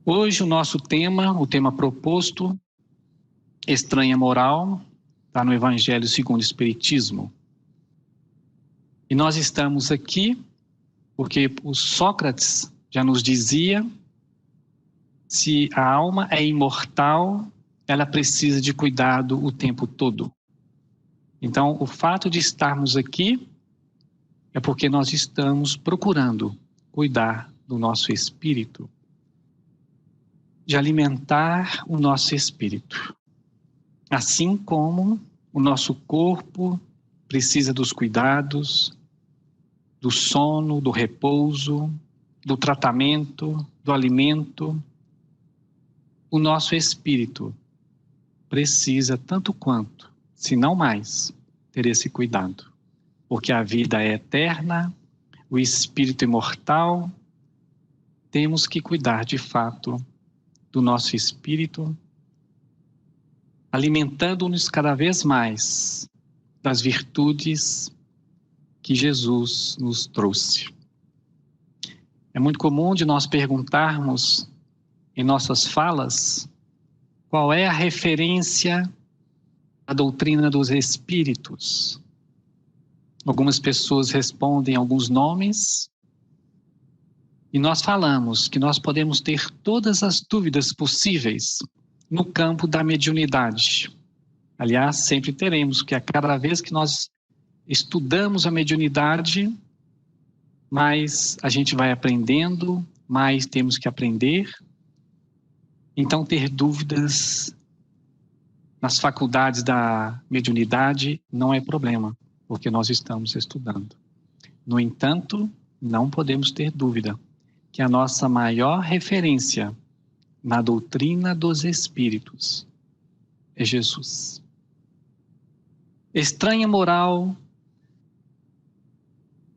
Hoje o tema proposto, estranha moral, está no Evangelho segundo o Espiritismo. E nós estamos aqui porque o Sócrates já nos dizia: se a alma é imortal, ela precisa de cuidado o tempo todo. Então, o fato de estarmos aqui é porque nós estamos procurando cuidar do nosso espírito, de alimentar o nosso espírito. Assim como o nosso corpo precisa dos cuidados, do sono, do repouso, do tratamento, do alimento, o nosso espírito precisa tanto quanto, se não mais, ter esse cuidado. Porque a vida é eterna, o espírito imortal, temos que cuidar de fato do nosso espírito, alimentando-nos cada vez mais das virtudes que Jesus nos trouxe. É muito comum de nós perguntarmos em nossas falas qual é a referência à doutrina dos espíritos. Algumas pessoas respondem alguns nomes e nós falamos que nós podemos ter todas as dúvidas possíveis no campo da mediunidade. Aliás, sempre teremos, porque a cada vez que nós estudamos a mediunidade, mais a gente vai aprendendo, mais temos que aprender. Então, ter dúvidas nas faculdades da mediunidade não é problema, porque nós estamos estudando. No entanto, não podemos ter dúvida que a nossa maior referência na doutrina dos espíritos é Jesus. Estranha moral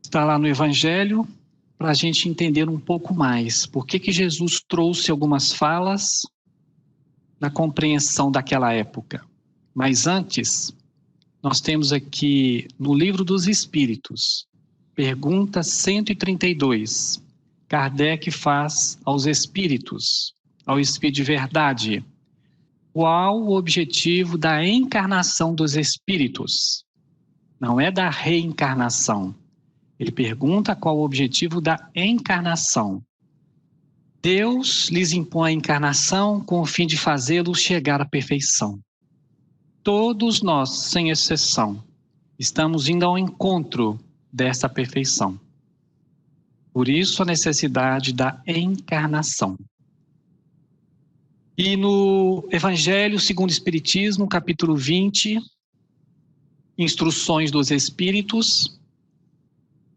está lá no Evangelho para a gente entender um pouco mais por que Jesus trouxe algumas falas na compreensão daquela época. Mas antes, nós temos aqui no Livro dos Espíritos, pergunta 132, Kardec faz aos espíritos, ao espírito de verdade: qual o objetivo da encarnação dos espíritos? Não é da reencarnação. Ele pergunta qual o objetivo da encarnação. Deus lhes impõe a encarnação com o fim de fazê-los chegar à perfeição. Todos nós, sem exceção, estamos indo ao encontro dessa perfeição. Por isso a necessidade da encarnação. E no Evangelho segundo o Espiritismo, capítulo 20, Instruções dos Espíritos,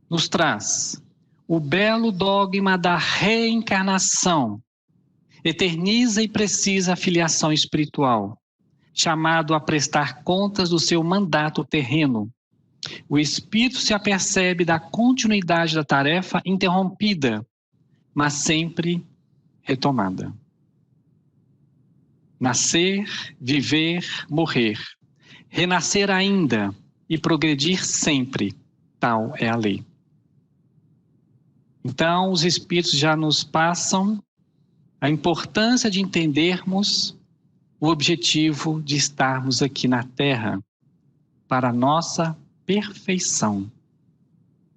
nos traz o belo dogma da reencarnação. Eterniza e precisa a filiação espiritual, chamado a prestar contas do seu mandato terreno. O espírito se apercebe da continuidade da tarefa interrompida, mas sempre retomada. Nascer, viver, morrer, renascer ainda e progredir sempre, tal é a lei. Então, os espíritos já nos passam a importância de entendermos o objetivo de estarmos aqui na Terra para a nossa perfeição,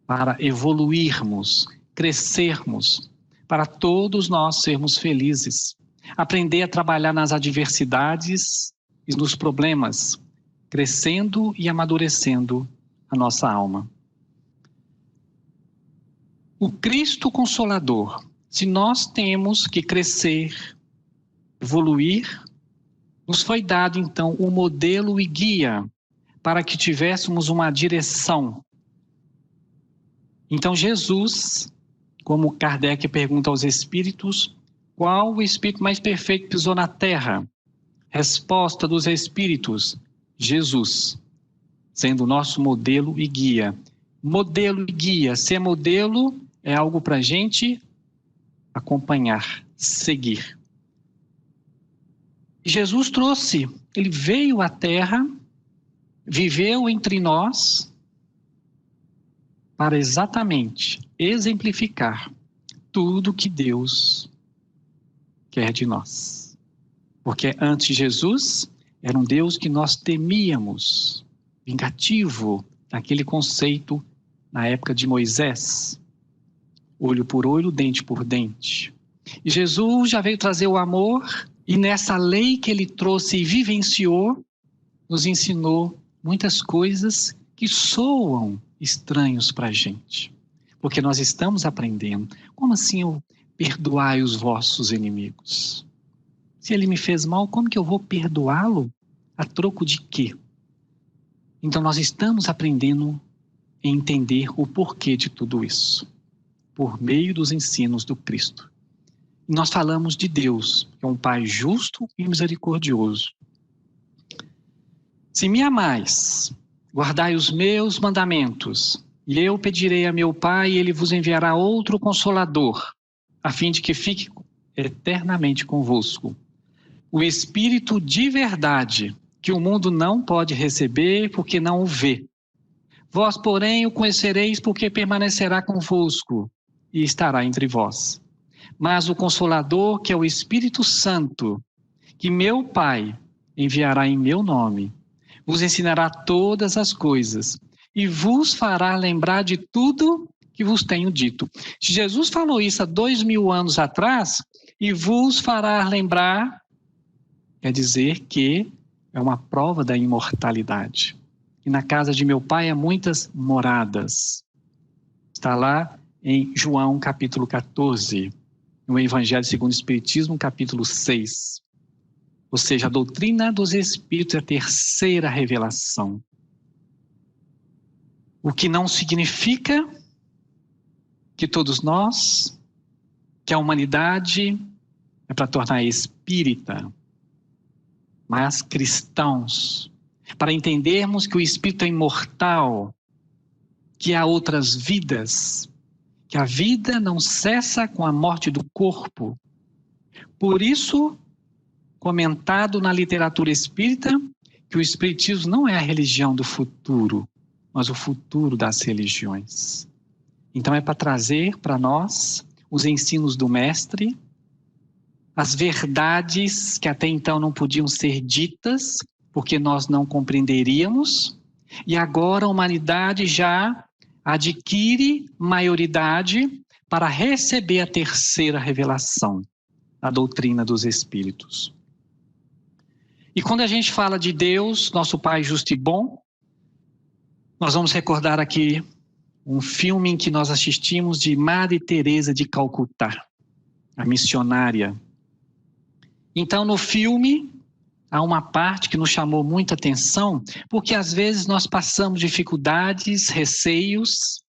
para evoluirmos, crescermos, para todos nós sermos felizes, aprender a trabalhar nas adversidades e nos problemas, crescendo e amadurecendo a nossa alma. O Cristo Consolador, se nós temos que crescer, evoluir, nos foi dado então um modelo e guia para que tivéssemos uma direção. Então Jesus, como Kardec pergunta aos espíritos, qual o espírito mais perfeito pisou na terra? Resposta dos espíritos: Jesus, sendo o nosso modelo e guia. Modelo e guia, ser modelo é algo para a gente acompanhar, seguir. Jesus trouxe, ele veio à Terra, viveu entre nós, para exatamente exemplificar tudo que Deus quer de nós. Porque antes de Jesus, era um Deus que nós temíamos, vingativo, naquele conceito na época de Moisés. Olho por olho, dente por dente. E Jesus já veio trazer o amor, e nessa lei que ele trouxe e vivenciou, nos ensinou muitas coisas que soam estranhos para a gente. Porque nós estamos aprendendo. Como assim eu perdoai os vossos inimigos? Se ele me fez mal, como que eu vou perdoá-lo? A troco de quê? Então nós estamos aprendendo a entender o porquê de tudo isso. Por meio dos ensinos do Cristo. E nós falamos de Deus, que é um Pai justo e misericordioso. Se me amais, guardai os meus mandamentos, e eu pedirei a meu Pai, e ele vos enviará outro Consolador, a fim de que fique eternamente convosco. O Espírito de verdade, que o mundo não pode receber, porque não o vê. Vós, porém, o conhecereis, porque permanecerá convosco, e estará entre vós. Mas o Consolador, que é o Espírito Santo, que meu Pai enviará em meu nome, vos ensinará todas as coisas e vos fará lembrar de tudo que vos tenho dito. Jesus falou isso há 2000 anos atrás, e vos fará lembrar, quer dizer que é uma prova da imortalidade. E na casa de meu Pai há muitas moradas. Está lá em João capítulo 14, no Evangelho segundo o Espiritismo, capítulo 6. Ou seja, a doutrina dos Espíritos é a terceira revelação. O que não significa que todos nós, que a humanidade é para tornar espírita, mas cristãos, para entendermos que o Espírito é imortal, que há outras vidas, que a vida não cessa com a morte do corpo. Por isso, comentado na literatura espírita, que o espiritismo não é a religião do futuro, mas o futuro das religiões. Então é para trazer para nós os ensinos do mestre, as verdades que até então não podiam ser ditas, porque nós não compreenderíamos, e agora a humanidade já adquire maioridade para receber a terceira revelação, a doutrina dos Espíritos. E quando a gente fala de Deus, nosso Pai justo e bom, nós vamos recordar aqui um filme em que nós assistimos de Madre Teresa de Calcutá, a missionária. Então, no filme, há uma parte que nos chamou muita atenção, porque às vezes nós passamos dificuldades, receios,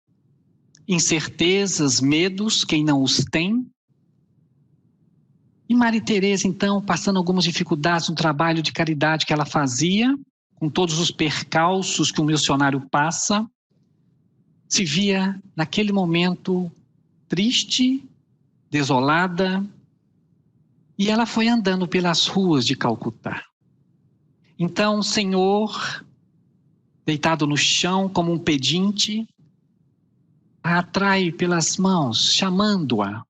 incertezas, medos, quem não os tem. E Maria Teresa, então, passando algumas dificuldades no trabalho de caridade que ela fazia, com todos os percalços que um missionário passa, se via naquele momento triste, desolada, e ela foi andando pelas ruas de Calcutá. Então o Senhor, deitado no chão como um pedinte, a atrai pelas mãos, chamando-a.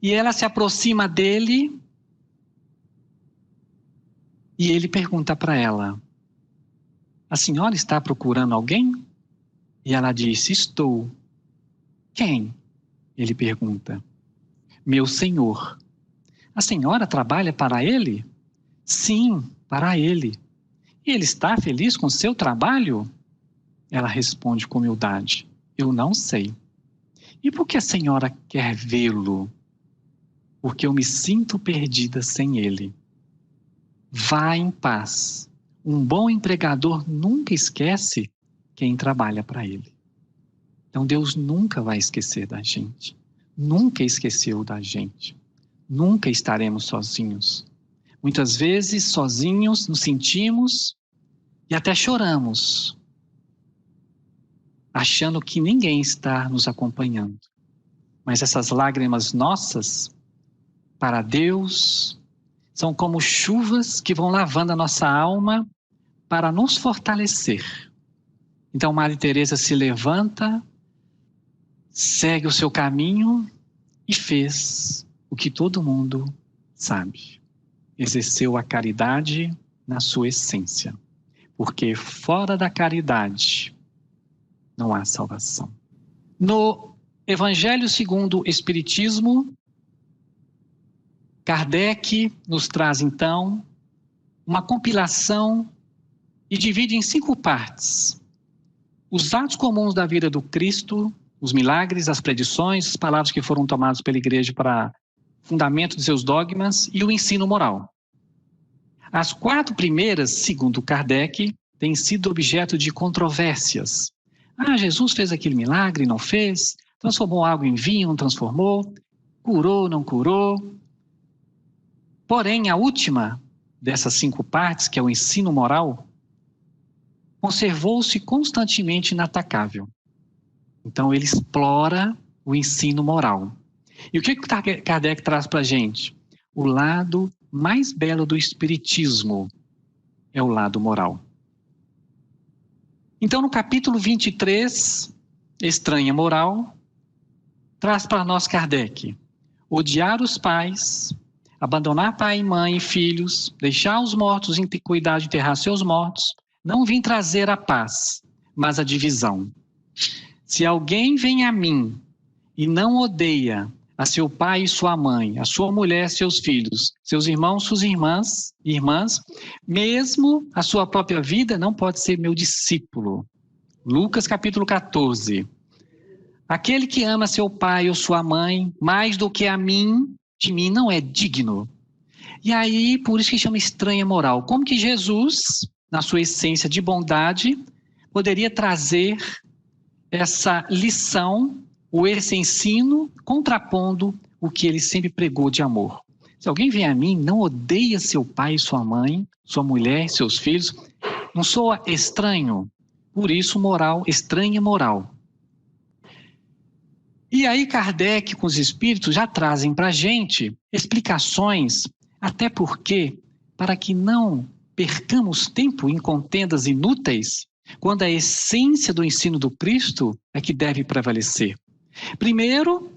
E ela se aproxima dele e ele pergunta para ela: a senhora está procurando alguém? E ela disse: estou. Quem? Ele pergunta: meu Senhor. A senhora trabalha para ele? Sim, para ele. E ele está feliz com seu trabalho? Ela responde com humildade: eu não sei. E por que a senhora quer vê-lo? Porque eu me sinto perdida sem ele. Vá em paz. Um bom empregador nunca esquece quem trabalha para ele. Então Deus nunca vai esquecer da gente. Nunca esqueceu da gente. Nunca estaremos sozinhos. Muitas vezes sozinhos nos sentimos e até choramos, achando que ninguém está nos acompanhando. Mas essas lágrimas nossas, para Deus, são como chuvas que vão lavando a nossa alma para nos fortalecer. Então Maria Teresa se levanta, segue o seu caminho e fez o que todo mundo sabe? Exerceu a caridade na sua essência. Porque fora da caridade não há salvação. No Evangelho segundo o Espiritismo, Kardec nos traz então uma compilação e divide em 5 partes. Os atos comuns da vida do Cristo, os milagres, as predições, as palavras que foram tomadas pela igreja para fundamento de seus dogmas e o ensino moral. As 4 primeiras, segundo Kardec, têm sido objeto de controvérsias. Jesus fez aquele milagre, não fez? Transformou água em vinho, não transformou? Curou, não curou? Porém, a última dessas 5 partes, que é o ensino moral, conservou-se constantemente inatacável. Então, ele explora o ensino moral. E o que Kardec traz para a gente? O lado mais belo do Espiritismo é o lado moral. Então, no capítulo 23, Estranha Moral, traz para nós Kardec: odiar os pais, abandonar pai, mãe e filhos, deixar os mortos cuidar de enterrar seus mortos, não vim trazer a paz, mas a divisão. Se alguém vem a mim e não odeia a seu pai e sua mãe, a sua mulher, seus filhos, seus irmãos, suas irmãs, mesmo a sua própria vida, não pode ser meu discípulo. Lucas capítulo 14. Aquele que ama seu pai ou sua mãe mais do que de mim não é digno. E aí, por isso que chama estranha moral. Como que Jesus, na sua essência de bondade, poderia trazer essa lição, ou esse ensino, contrapondo o que ele sempre pregou de amor? Se alguém vem a mim, não odeia seu pai e sua mãe, sua mulher, seus filhos, não soa estranho. Por isso, moral, estranha moral. E aí Kardec com os espíritos já trazem para a gente explicações, até porque, para que não percamos tempo em contendas inúteis, quando a essência do ensino do Cristo é que deve prevalecer. Primeiro,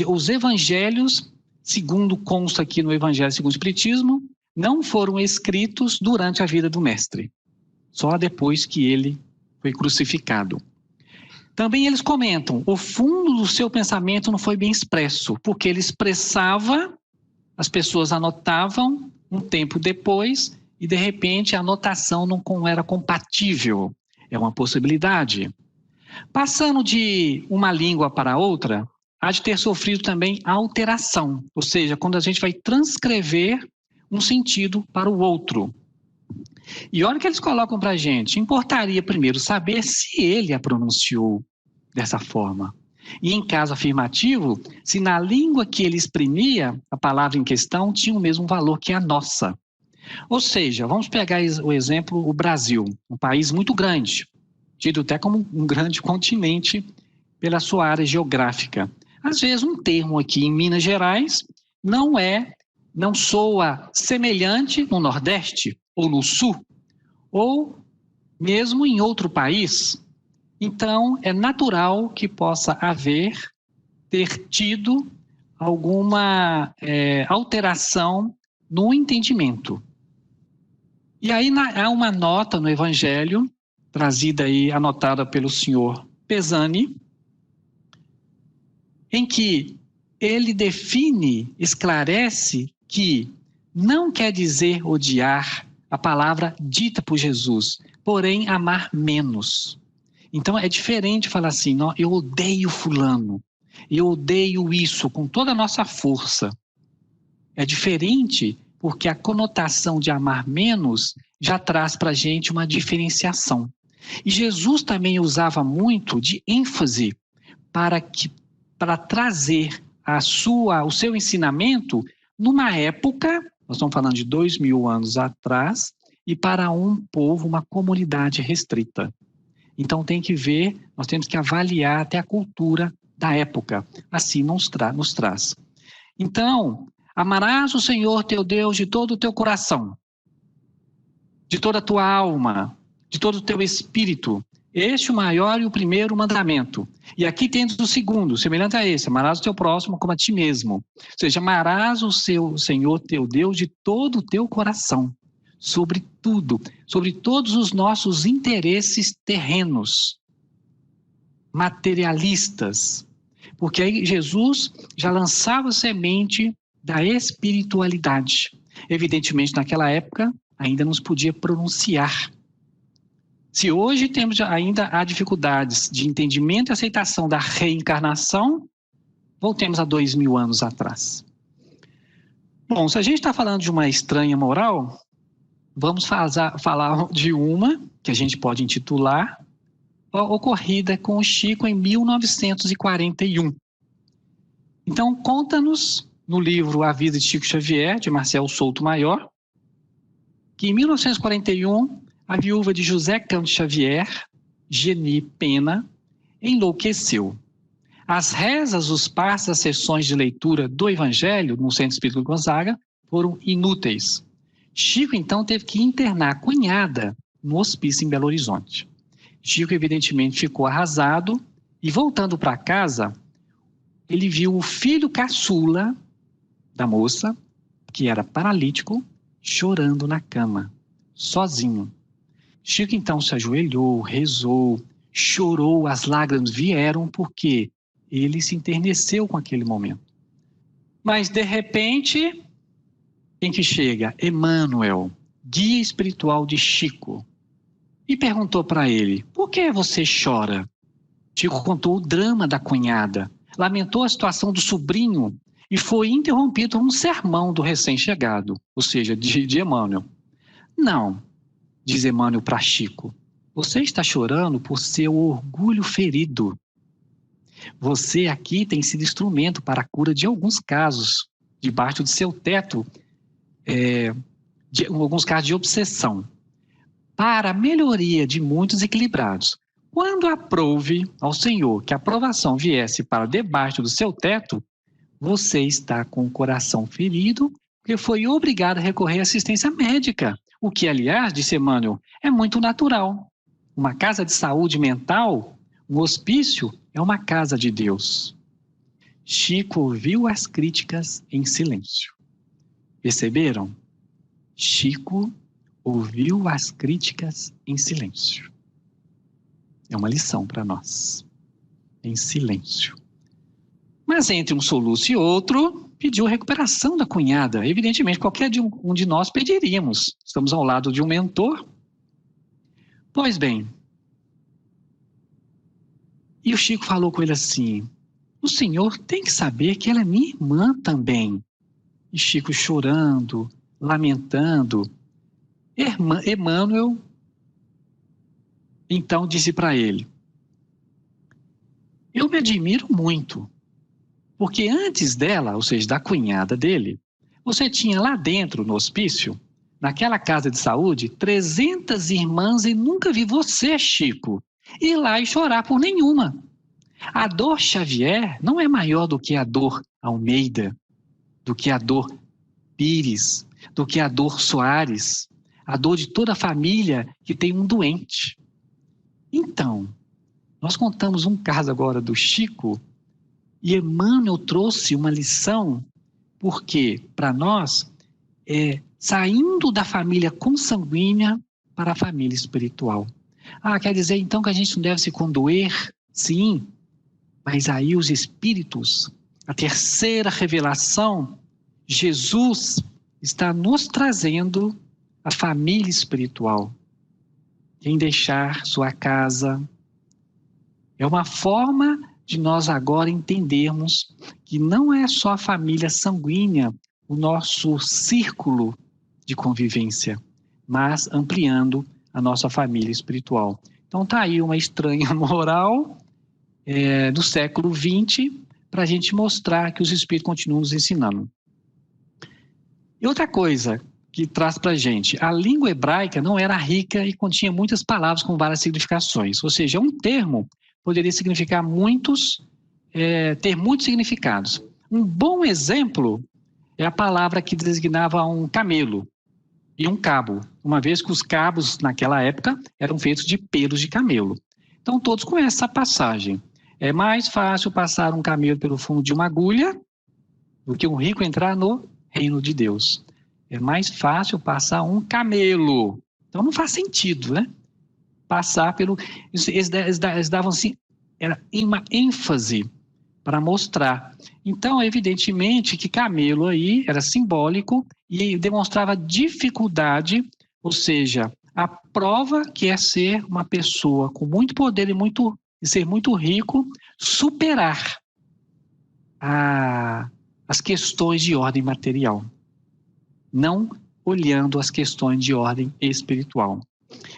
os evangelhos, segundo consta aqui no Evangelho segundo o Espiritismo, não foram escritos durante a vida do Mestre, só depois que ele foi crucificado. Também eles comentam, o fundo do seu pensamento não foi bem expresso, porque ele expressava, as pessoas anotavam um tempo depois, e de repente a anotação não era compatível. É uma possibilidade. Passando de uma língua para outra, há de ter sofrido também alteração, ou seja, quando a gente vai transcrever um sentido para o outro. E olha o que eles colocam para a gente: importaria primeiro saber se ele a pronunciou dessa forma. E em caso afirmativo, se na língua que ele exprimia, a palavra em questão tinha o mesmo valor que a nossa. Ou seja, vamos pegar o exemplo, o Brasil, um país muito grande, tido até como um grande continente pela sua área geográfica. Às vezes um termo aqui em Minas Gerais não soa semelhante no Nordeste ou no Sul, ou mesmo em outro país. Então, é natural que possa ter tido alguma alteração no entendimento. E aí há uma nota no Evangelho, trazida aí, anotada pelo senhor Pesani, em que ele define, esclarece que não quer dizer odiar a palavra dita por Jesus, porém amar menos. Então é diferente falar assim, não, eu odeio fulano, eu odeio isso com toda a nossa força. É diferente porque a conotação de amar menos já traz para a gente uma diferenciação. E Jesus também usava muito de ênfase para trazer o seu ensinamento numa época, nós estamos falando de 2000 anos atrás, e para um povo, uma comunidade restrita. Então tem que ver, nós temos que avaliar até a cultura da época. Assim nos traz. Então, amarás o Senhor teu Deus de todo o teu coração, de toda a tua alma, de todo o teu espírito. Este o maior e o primeiro mandamento. E aqui tens o segundo, semelhante a esse: amarás o teu próximo como a ti mesmo. Ou seja, amarás o Senhor teu Deus de todo o teu coração, sobre tudo, sobre todos os nossos interesses terrenos, materialistas. Porque aí Jesus já lançava a semente da espiritualidade. Evidentemente, naquela época, ainda não se podia pronunciar. Se hoje temos ainda há dificuldades de entendimento e aceitação da reencarnação, voltemos a 2000 anos atrás. Bom, se a gente está falando de uma estranha moral, vamos falar de uma que a gente pode intitular ocorrida com o Chico em 1941. Então, conta-nos no livro A Vida de Chico Xavier, de Marcel Souto Maior, que em 1941, a viúva de José Campos Xavier, Geni Pena, enlouqueceu. As rezas, os passos, as sessões de leitura do Evangelho no Centro Espírita Gonzaga foram inúteis. Chico, então, teve que internar a cunhada no hospício em Belo Horizonte. Chico, evidentemente, ficou arrasado e, voltando para casa, ele viu o filho caçula da moça, que era paralítico, chorando na cama, sozinho. Chico, então, se ajoelhou, rezou, chorou, as lágrimas vieram porque ele se enterneceu com aquele momento. Mas, de repente, quem que chega? Emmanuel, guia espiritual de Chico, e perguntou para ele: por que você chora? Chico contou o drama da cunhada, lamentou a situação do sobrinho e foi interrompido por um sermão do recém-chegado, ou seja, de Emmanuel. Não, diz Emmanuel para Chico, você está chorando por seu orgulho ferido. Você aqui tem sido instrumento para a cura de alguns casos, debaixo de seu teto, de alguns casos de obsessão, para a melhoria de muitos equilibrados. Quando aprouve ao Senhor que a aprovação viesse para debaixo do seu teto, você está com o coração ferido, porque foi obrigado a recorrer à assistência médica, o que, aliás, disse Emmanuel, é muito natural. Uma casa de saúde mental, um hospício, é uma casa de Deus. Chico ouviu as críticas em silêncio. Perceberam? Chico ouviu as críticas em silêncio. É uma lição para nós. Em silêncio. Mas entre um soluço e outro, pediu a recuperação da cunhada. Evidentemente, qualquer um de nós pediríamos. Estamos ao lado de um mentor. Pois bem, e o Chico falou com ele assim: o senhor tem que saber que ela é minha irmã também. E Chico chorando, lamentando. Emmanuel, então, disse para ele: eu me admiro muito, porque antes dela, ou seja, da cunhada dele, você tinha lá dentro, no hospício, naquela casa de saúde, 300 irmãs e nunca vi você, Chico, ir lá e chorar por nenhuma. A dor Xavier não é maior do que a dor Almeida, do que a dor Pires, do que a dor Soares, a dor de toda a família que tem um doente. Então, nós contamos um caso agora do Chico e Emmanuel trouxe uma lição, porque para nós saindo da família consanguínea para a família espiritual. Quer dizer então que a gente não deve se condoer? Sim, mas aí os espíritos, a terceira revelação, Jesus está nos trazendo a família espiritual. Quem deixar sua casa é uma forma de nós agora entendermos que não é só a família sanguínea o nosso círculo de convivência, mas ampliando a nossa família espiritual. Então está aí uma estranha moral do século XX para a gente mostrar que os espíritos continuam nos ensinando. E outra coisa que traz para a gente, a língua hebraica não era rica e continha muitas palavras com várias significações, ou seja, um termo poderia significar ter muitos significados. Um bom exemplo é a palavra que designava um camelo e um cabo, uma vez que os cabos naquela época eram feitos de pelos de camelo. Então todos conhecem essa passagem. É mais fácil passar um camelo pelo fundo de uma agulha do que um rico entrar no reino de Deus. É mais fácil passar um camelo. Então não faz sentido, né? Passar pelo... Eles davam assim, era uma ênfase para mostrar. Então, evidentemente que camelo aí era simbólico e demonstrava dificuldade, ou seja, a prova que é ser uma pessoa com muito poder e ser muito rico, superar as questões de ordem material, não olhando as questões de ordem espiritual.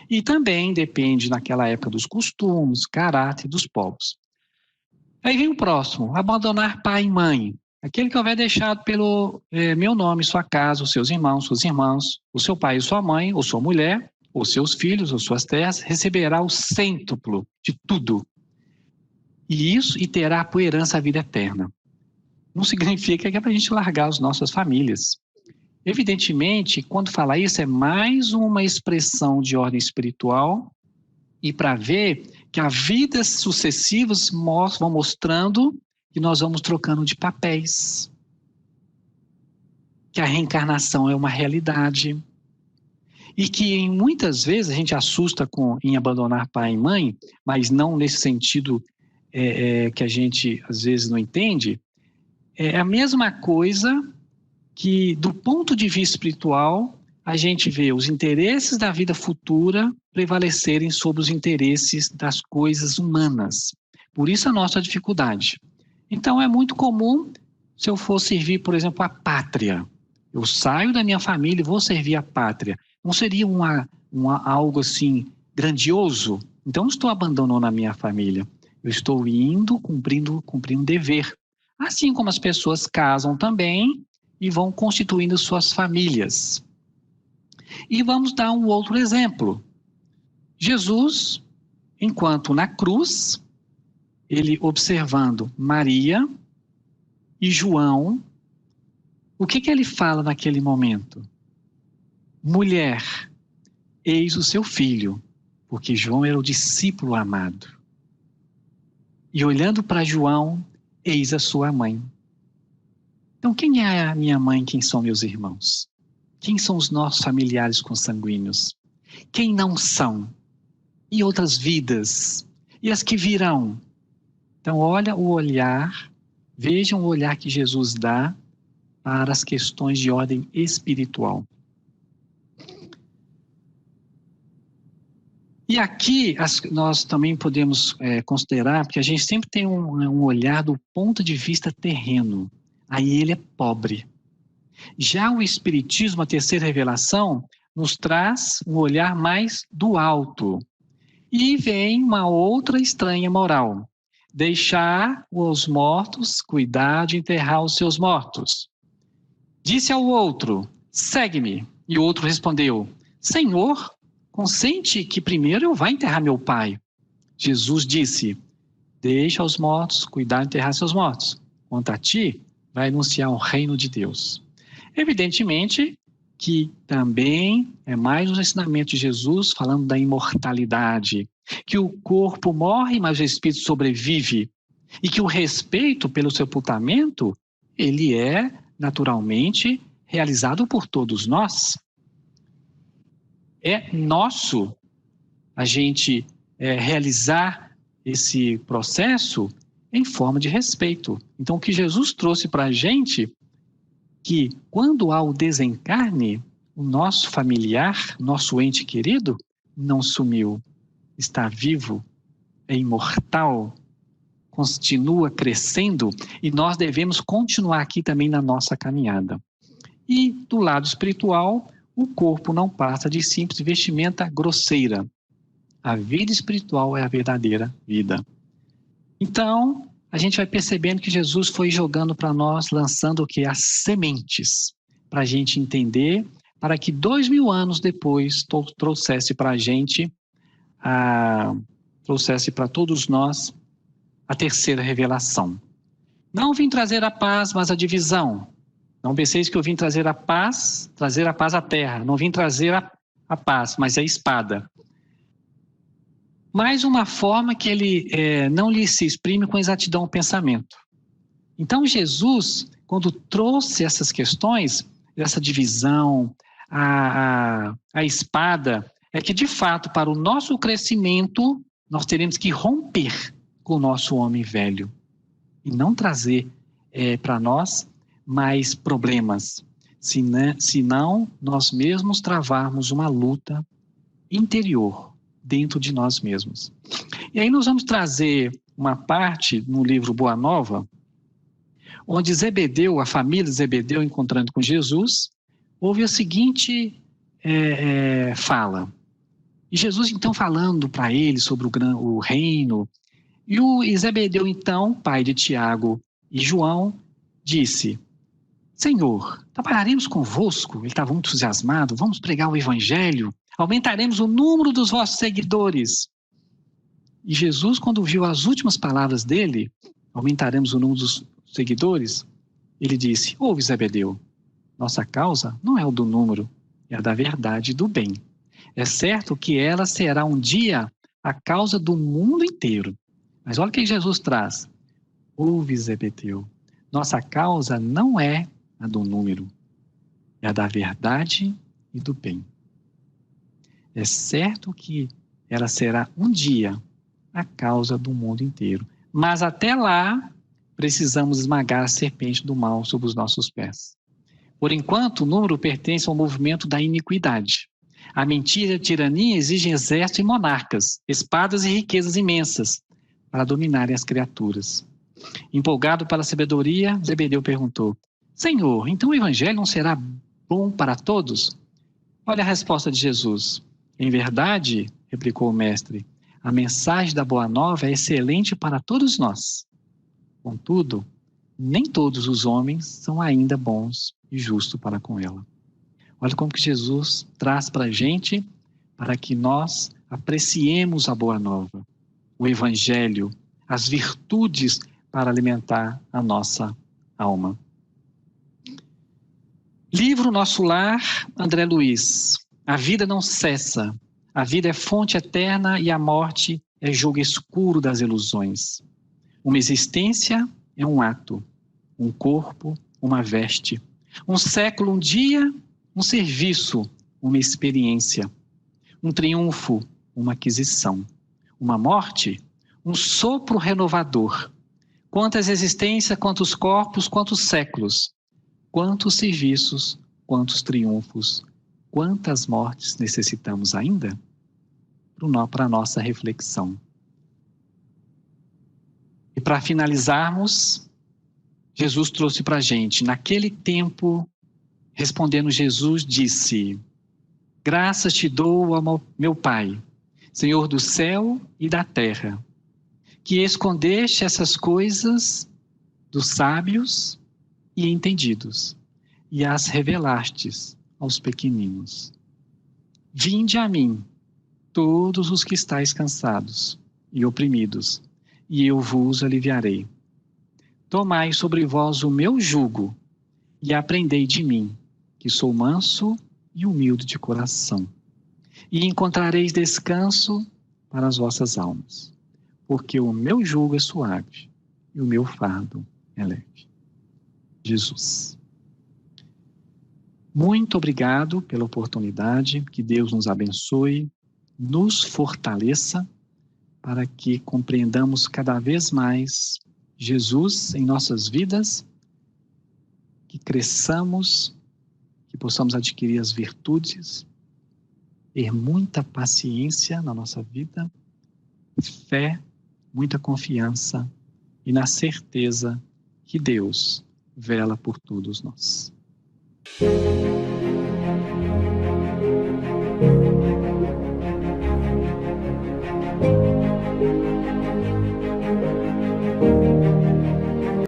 E também depende, naquela época, dos costumes, caráter dos povos. Aí vem o próximo, abandonar pai e mãe. Aquele que houver deixado pelo meu nome, sua casa, os seus irmãos, suas irmãs, o seu pai e sua mãe, ou sua mulher, ou seus filhos, ou suas terras, receberá o cêntuplo de tudo. E terá por herança a vida eterna. Não significa que é para a gente largar as nossas famílias. Evidentemente, quando fala isso, é mais uma expressão de ordem espiritual e para ver que as vidas sucessivas vão mostrando que nós vamos trocando de papéis, que a reencarnação é uma realidade e que muitas vezes a gente assusta em abandonar pai e mãe, mas não nesse sentido que a gente às vezes não entende. É a mesma coisa que, do ponto de vista espiritual, a gente vê os interesses da vida futura prevalecerem sobre os interesses das coisas humanas. Por isso a nossa dificuldade. Então é muito comum, se eu for servir, por exemplo, a pátria, eu saio da minha família e vou servir a pátria. Não seria algo assim grandioso? Então não estou abandonando a minha família. Eu estou indo, cumprindo um dever. Assim como as pessoas casam também e vão constituindo suas famílias. E vamos dar um outro exemplo. Jesus, enquanto na cruz, ele observando Maria e João, o que ele fala naquele momento? Mulher, eis o seu filho, porque João era o discípulo amado. E olhando para João, eis a sua mãe. Então, quem é a minha mãe? Quem são meus irmãos? Quem são os nossos familiares consanguíneos? Quem não são? E outras vidas? E as que virão? Então, olha o olhar, vejam o olhar que Jesus dá para as questões de ordem espiritual. E aqui nós também podemos considerar, porque a gente sempre tem um olhar do ponto de vista terreno. Aí ele é pobre. Já o Espiritismo, a terceira revelação, nos traz um olhar mais do alto. E vem uma outra estranha moral. Deixar os mortos, cuidar de enterrar os seus mortos. Disse ao outro, segue-me. E o outro respondeu, Senhor, consente que primeiro eu vá enterrar meu pai. Jesus disse, deixa os mortos cuidar de enterrar seus mortos. Quanto a ti, vai anunciar o reino de Deus. Evidentemente que também é mais um ensinamento de Jesus falando da imortalidade, que o corpo morre, mas o espírito sobrevive, e que o respeito pelo sepultamento, ele é naturalmente realizado por todos nós. É nosso a gente realizar esse processo em forma de respeito. Então, o que Jesus trouxe para a gente, que quando há o desencarne, o nosso familiar, nosso ente querido, não sumiu, está vivo, é imortal, continua crescendo e nós devemos continuar aqui também na nossa caminhada. E do lado espiritual, o corpo não passa de simples vestimenta grosseira. A vida espiritual é a verdadeira vida. Então, a gente vai percebendo que Jesus foi jogando para nós, lançando o que? As sementes, para a gente entender, para que 2000 anos depois trouxesse para a gente, trouxesse para todos nós a terceira revelação. Não vim trazer a paz, mas a divisão. Não penseis que eu vim trazer a paz à terra. Não vim trazer a paz, mas a espada. mas uma forma que ele não lhe se exprime com exatidão o pensamento. Então Jesus, quando trouxe essas questões, essa divisão, a espada, é que de fato para o nosso crescimento nós teremos que romper com o nosso homem velho e não trazer para nós mais problemas, senão nós mesmos travarmos uma luta interior dentro de nós mesmos. E aí nós vamos trazer uma parte no livro Boa Nova, onde Zebedeu, a família de Zebedeu, encontrando com Jesus, houve a seguinte fala. E Jesus, então, falando para ele sobre o reino, e Zebedeu, então, pai de Tiago e João, disse: Senhor, trabalharemos convosco? Ele estava muito entusiasmado. Vamos pregar o evangelho? Aumentaremos o número dos vossos seguidores. E Jesus, quando viu as últimas palavras dele, aumentaremos o número dos seguidores, ele disse: ouve, Zebedeu, nossa causa não é o do número, é a da verdade e do bem. É certo que ela será um dia a causa do mundo inteiro. Mas olha o que Jesus traz. Ouve, Zebedeu, nossa causa não é a do número, é a da verdade e do bem. É certo que ela será um dia a causa do mundo inteiro. Mas até lá, precisamos esmagar a serpente do mal sob os nossos pés. Por enquanto, o número pertence ao movimento da iniquidade. A mentira e a tirania exigem exércitos e monarcas, espadas e riquezas imensas para dominarem as criaturas. Empolgado pela sabedoria, Zebedeu perguntou: Senhor, então o evangelho não será bom para todos? Olha a resposta de Jesus. Em verdade, replicou o mestre, a mensagem da Boa Nova é excelente para todos nós. Contudo, nem todos os homens são ainda bons e justos para com ela. Olha como que Jesus traz para a gente, para que nós apreciemos a Boa Nova, o Evangelho, as virtudes para alimentar a nossa alma. Livro Nosso Lar, André Luiz. A vida não cessa. A vida é fonte eterna e a morte é jogo escuro das ilusões. Uma existência é um ato, um corpo, uma veste, um século, um dia, um serviço, uma experiência, um triunfo, uma aquisição, uma morte, um sopro renovador. Quantas existências, quantos corpos, quantos séculos, quantos serviços, quantos triunfos, quantas mortes necessitamos ainda? Para a nossa reflexão. E para finalizarmos, Jesus trouxe para a gente, naquele tempo, respondendo Jesus, disse: graças te dou ao meu Pai, Senhor do céu e da terra, que escondeste essas coisas dos sábios e entendidos, e as revelastes aos pequeninos. Vinde a mim, todos os que estáis cansados e oprimidos, e eu vos aliviarei. Tomai sobre vós o meu jugo, e aprendei de mim, que sou manso e humilde de coração, e encontrareis descanso para as vossas almas, porque o meu jugo é suave, e o meu fardo é leve. Jesus. Muito obrigado pela oportunidade, que Deus nos abençoe, nos fortaleça, para que compreendamos cada vez mais Jesus em nossas vidas, que cresçamos, que possamos adquirir as virtudes, ter muita paciência na nossa vida, fé, muita confiança e na certeza que Deus vela por todos nós.